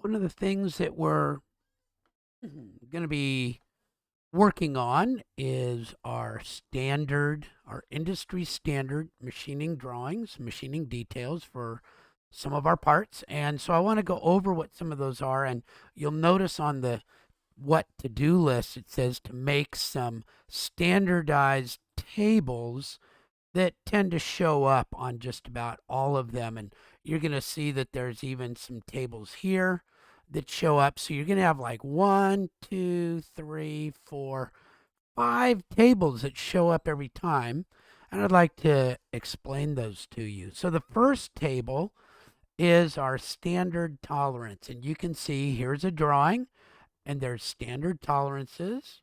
One of the things that we're going to be working on is our industry standard machining drawings, machining details for some of our parts. And so I want to go over what some of those are. And you'll notice on the what to do list, it says to make some standardized tables that tend to show up on just about all of them. And you're going to see that there's even some tables here that show up. So you're going to have like 1, 2, 3, 4, 5 tables that show up every time. And I'd like to explain those to you. So the first table is our standard tolerance. And you can see here's a drawing and there's standard tolerances.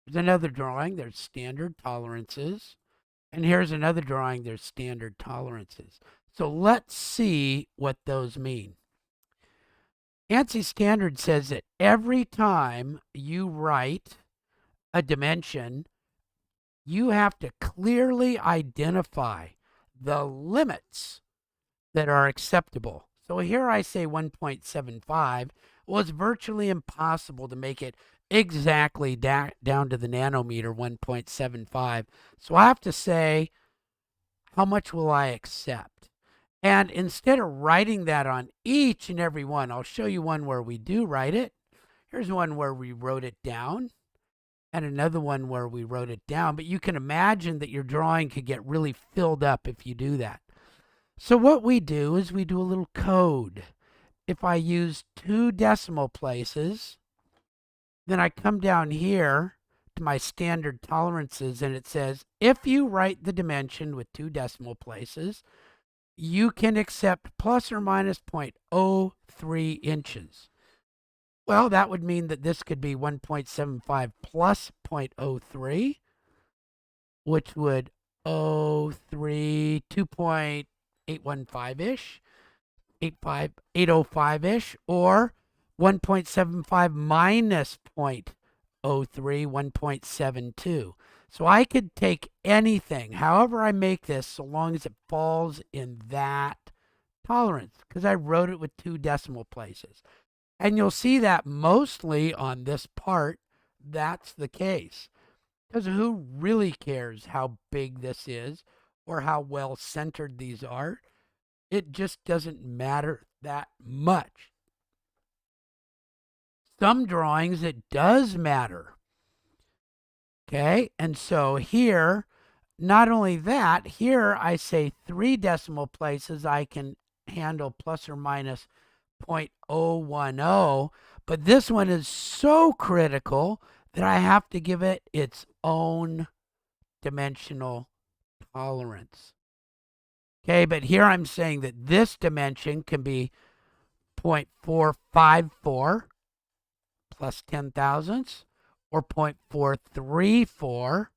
There's another drawing, there's standard tolerances. And here's another drawing, there's standard tolerances. So let's see what those mean. ANSI standard says that every time you write a dimension, you have to clearly identify the limits that are acceptable. So here I say 1.75. Well, it's virtually impossible to make it exactly down to the nanometer 1.75. So I have to say, how much will I accept? And instead of writing that on each and every one, I'll show you one where we do write it. Here's one where we wrote it down and another one where we wrote it down. But you can imagine that your drawing could get really filled up if you do that. So what we do is we do a little code. If I use 2 decimal places, then I come down here to my standard tolerances and it says, if you write the dimension with 2 decimal places, you can accept plus or minus 0.03 inches. Well, that would mean that this could be 1.75 plus 0.03, which would 03, 2.815-ish, 805-ish, or 1.75 minus 0.03, 1.72. So I could take anything, however I make this, so long as it falls in that tolerance, because I wrote it with 2 decimal places. And you'll see that mostly on this part, that's the case. Because who really cares how big this is or how well centered these are? It just doesn't matter that much. Some drawings, it does matter. Okay, and so here, not only that, here I say 3 decimal places I can handle plus or minus 0.010, but this one is so critical that I have to give it its own dimensional tolerance. Okay, but here I'm saying that this dimension can be 0.454 plus 10 thousandths, or 0.434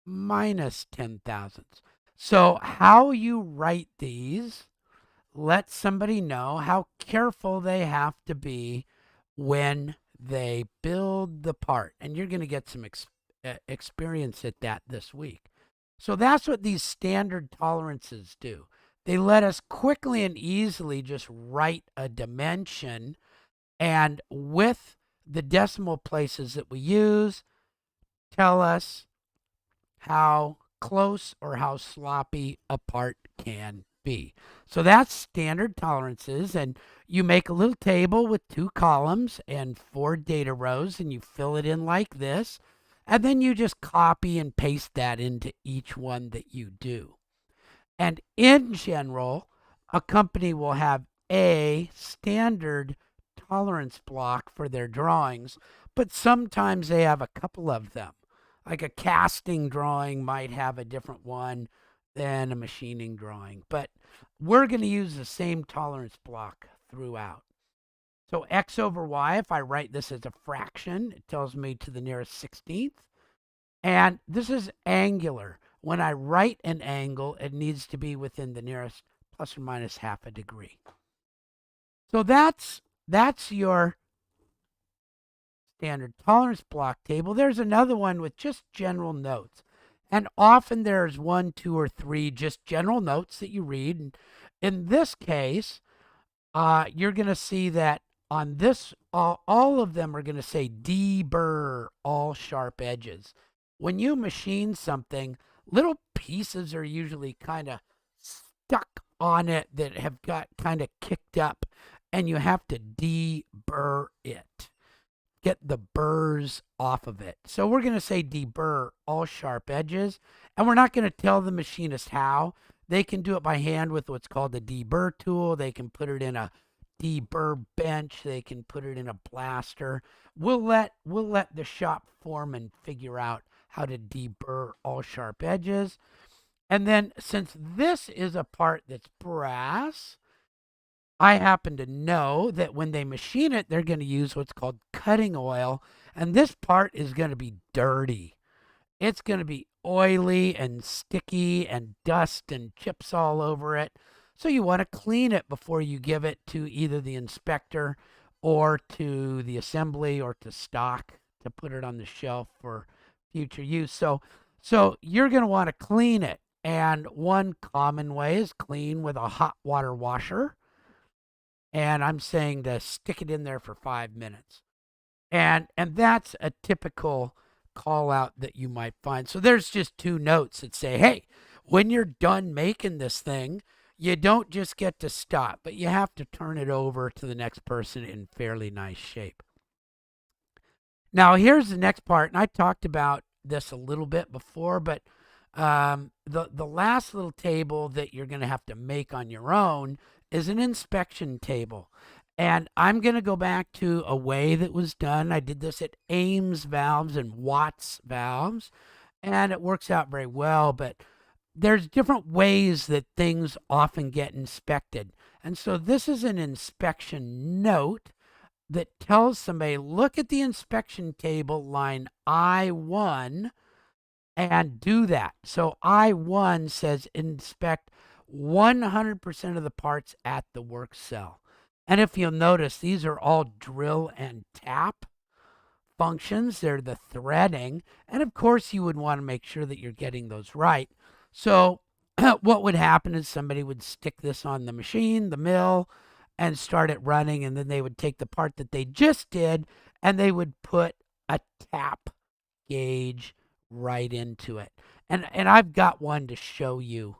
minus 10 thousandths. So how you write these lets somebody know how careful they have to be when they build the part. And you're going to get some experience at that this week. So that's what these standard tolerances do. They let us quickly and easily just write a dimension, and with the decimal places that we use, tell us how close or how sloppy a part can be. So that's standard tolerances, and you make a little table with 2 columns and 4 data rows, and you fill it in like this, and then you just copy and paste that into each one that you do. And in general, a company will have a standard tolerance block for their drawings, but sometimes they have a couple of them. Like a casting drawing might have a different one than a machining drawing, but we're going to use the same tolerance block throughout. So x over y, if I write this as a fraction, it tells me to the nearest 16th. And this is angular. When I write an angle, it needs to be within the nearest plus or minus half a degree. So that's your standard tolerance block table. There's another one with just general notes. And often there's 1, 2, or 3 just general notes that you read. And in this case, you're going to see that on this, all of them are going to say deburr all sharp edges. When you machine something, little pieces are usually kind of stuck on it that have got kind of kicked up, and you have to deburr it, get the burrs off of it. So we're going to say deburr all sharp edges, and we're not going to tell the machinist how. They can do it by hand with what's called a deburr tool. They can put it in a deburr bench. They can put it in a blaster. We'll let the shop foreman figure out how to deburr all sharp edges. And then since this is a part that's brass, I happen to know that when they machine it, they're going to use what's called cutting oil, and this part is going to be dirty. It's going to be oily and sticky and dust and chips all over it. So you want to clean it before you give it to either the inspector or to the assembly or to stock to put it on the shelf for future use. So you're going to want to clean it. And one common way is clean with a hot water washer. And I'm saying to stick it in there for 5 minutes. And that's a typical call out that you might find. So there's just two notes that say, hey, when you're done making this thing, you don't just get to stop, but you have to turn it over to the next person in fairly nice shape. Now, here's the next part, and I talked about this a little bit before, but the last little table that you're going to have to make on your own is an inspection table. And I'm going to go back to a way that was done. I did this at Ames Valves and Watts Valves, and it works out very well, but there's different ways that things often get inspected. And so this is an inspection note that tells somebody, look at the inspection table line I1 and do that. So I1 says inspect 100% of the parts at the work cell. And if you'll notice, these are all drill and tap functions. They're the threading. And of course, you would want to make sure that you're getting those right. So what would happen is somebody would stick this on the machine, the mill, and start it running. And then they would take the part that they just did and they would put a tap gauge right into it. And I've got one to show you.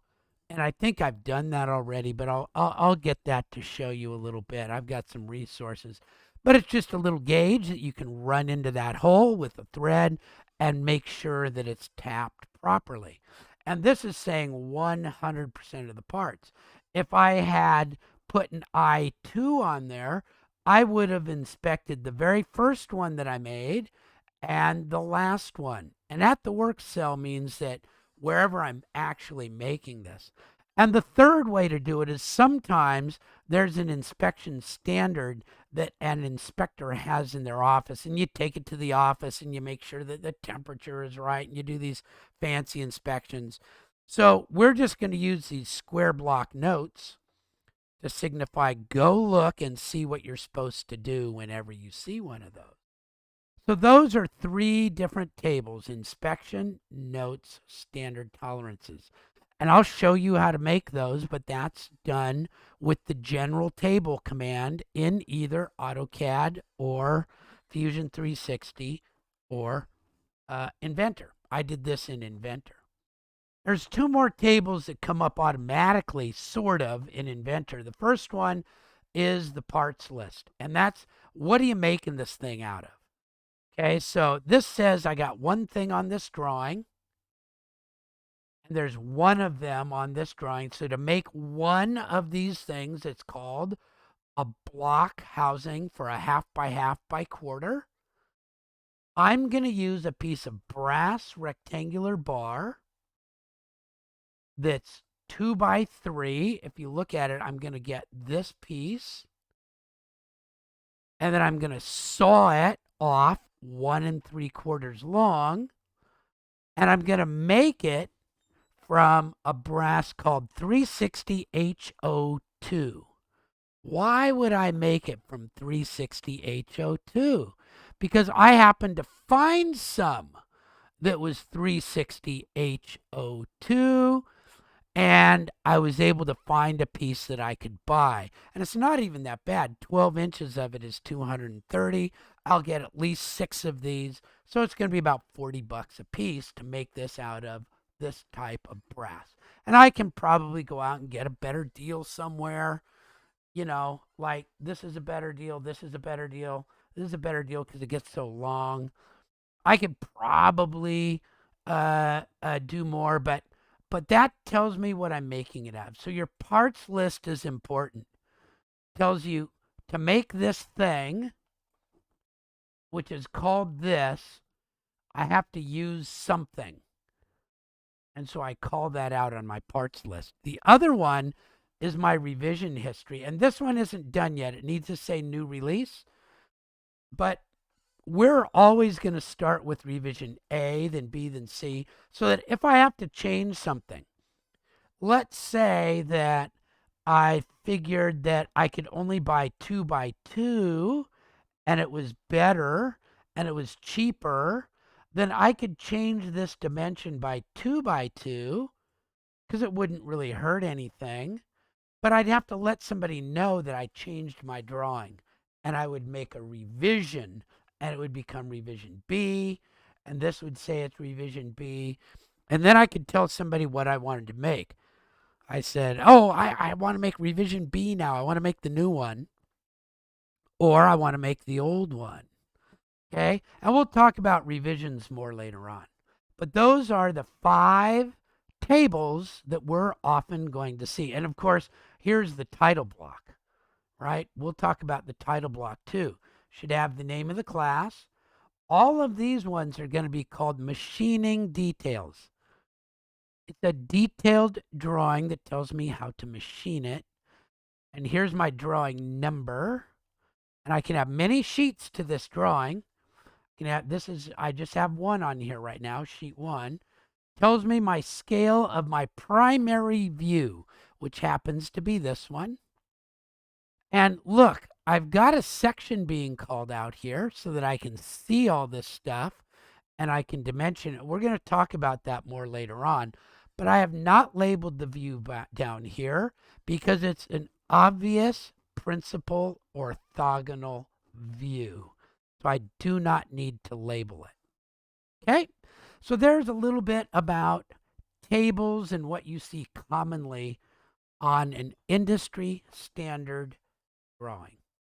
And I think I've done that already, but I'll get that to show you a little bit. I've got some resources. But it's just a little gauge that you can run into that hole with a thread and make sure that it's tapped properly. And this is saying 100% of the parts. If I had put an I2 on there, I would have inspected the very first one that I made and the last one. And at the work cell means that wherever I'm actually making this. And the third way to do it is sometimes there's an inspection standard that an inspector has in their office, and you take it to the office and you make sure that the temperature is right, and you do these fancy inspections. So we're just going to use these square block notes to signify go look and see what you're supposed to do whenever you see one of those. So those are three different tables: inspection, notes, standard tolerances. And I'll show you how to make those, but that's done with the general table command in either AutoCAD or Fusion 360 or Inventor. I did this in Inventor. There's two more tables that come up automatically, sort of, in Inventor. The first one is the parts list, and that's what are you making this thing out of? Okay, so this says I got one thing on this drawing, and there's one of them on this drawing. So to make one of these things, it's called a block housing for a 1/2 by 1/2 by 1/4. I'm going to use a piece of brass rectangular bar that's 2 by 3. If you look at it, I'm going to get this piece, and then I'm going to saw it off 1 3/4 long, and I'm going to make it from a brass called 360 HO2. Why would I make it from 360 HO2? Because I happened to find some that was 360 HO2, And I was able to find a piece that I could buy. And it's not even that bad. 12 inches of it is 230. I'll get at least 6 of these. So it's going to be about 40 bucks a piece to make this out of this type of brass. And I can probably go out and get a better deal somewhere. Like this is a better deal. This is a better deal. This is a better deal because it gets so long. I could probably do more, but that tells me what I'm making it of. So your parts list is important. Tells you to make this thing, which is called this, I have to use something. And so I call that out on my parts list. The other one is my revision history. And this one isn't done yet. It needs to say new release. But we're always going to start with revision A, then B, then C, so that if I have to change something, let's say that I figured that I could only buy 2x2 and it was better and it was cheaper, then I could change this dimension by 2x2 because it wouldn't really hurt anything. But I'd have to let somebody know that I changed my drawing, and I would make a revision, and it would become revision B, and this would say it's revision B. And then I could tell somebody what I wanted to make. I said, oh, I want to make revision B now. I want to make the new one, or I want to make the old one. Okay? And we'll talk about revisions more later on. But those are the 5 tables that we're often going to see. And of course, here's the title block, right? We'll talk about the title block too. Should have the name of the class. All of these ones are going to be called machining details. It's a detailed drawing that tells me how to machine it. And here's my drawing number. And I can have many sheets to this drawing. I just have one on here right now, sheet 1. Tells me my scale of my primary view, which happens to be this one. And look, I've got a section being called out here so that I can see all this stuff and I can dimension it. We're going to talk about that more later on. But I have not labeled the view down here because it's an obvious principal orthogonal view. So I do not need to label it. Okay? So there's a little bit about tables and what you see commonly on an industry standard drawing.